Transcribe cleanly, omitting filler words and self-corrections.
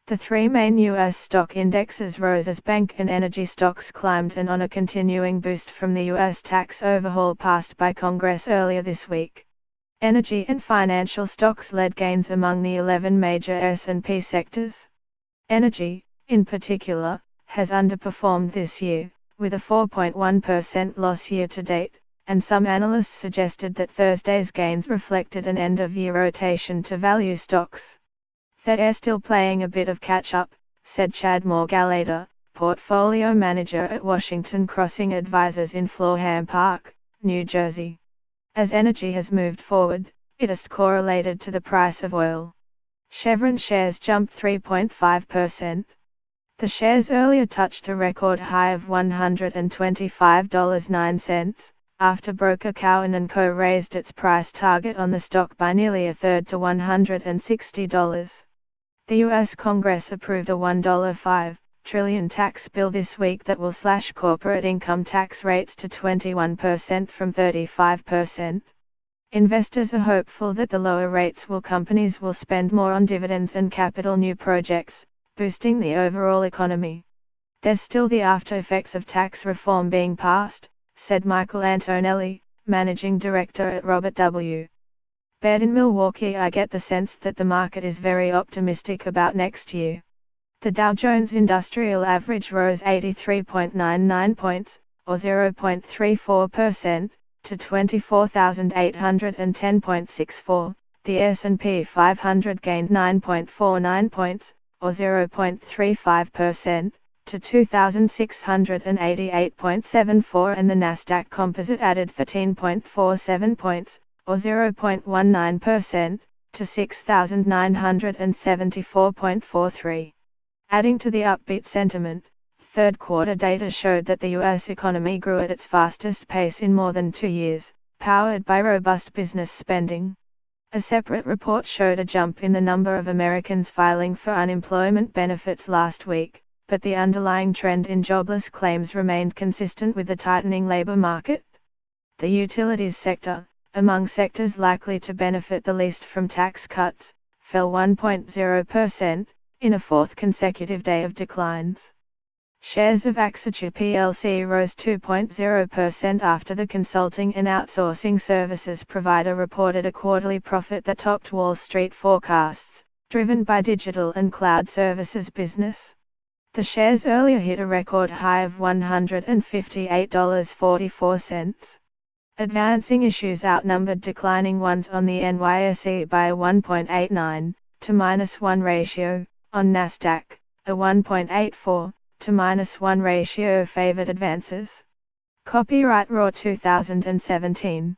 The three main U.S. stock indexes rose as bank and energy stocks climbed and on a continuing boost from the U.S. tax overhaul passed by Congress earlier this week. Energy and financial stocks led gains among the 11 major S&P sectors. Energy, in particular, has underperformed this year, with a 4.1% loss year-to-date, and some analysts suggested that Thursday's gains reflected an end-of-year rotation to value stocks. "They're still playing a bit of catch-up," said Chad Morgallada, portfolio manager at Washington Crossing Advisors in Florham Park, New Jersey. As energy has moved forward, it is correlated to the price of oil. Chevron shares jumped 3.5%. The shares earlier touched a record high of $125.09, after broker Cowen & Co. raised its price target on the stock by nearly a third to $160. The U.S. Congress approved a $1.5 trillion tax bill this week that will slash corporate income tax rates to 21% from 35%. Investors are hopeful that the lower rates companies will spend more on dividends and capital new projects, boosting the overall economy. "There's still the after effects of tax reform being passed," said Michael Antonelli, managing director at Robert W. Baird in Milwaukee. "I get the sense that the market is very optimistic about next year." The Dow Jones Industrial Average rose 83.99 points, or 0.34%, to 24,810.64. The S&P 500 gained 9.49 points, or 0.35%, to 2,688.74, and the Nasdaq Composite added 13.47 points, or 0.19%, to 6,974.43. Adding to the upbeat sentiment, third-quarter data showed that the U.S. economy grew at its fastest pace in more than 2 years, powered by robust business spending. A separate report showed a jump in the number of Americans filing for unemployment benefits last week, but the underlying trend in jobless claims remained consistent with the tightening labor market. The utilities sector, among sectors likely to benefit the least from tax cuts, fell 1.0%, in a fourth consecutive day of declines. Shares of Accenture plc rose 2.0% after the consulting and outsourcing services provider reported a quarterly profit that topped Wall Street forecasts, driven by digital and cloud services business. The shares earlier hit a record high of $158.44. Advancing issues outnumbered declining ones on the NYSE by a 1.89 to -1 ratio. On Nasdaq, a 1.84 to -1 ratio favored advances. Copyright Raw 2017.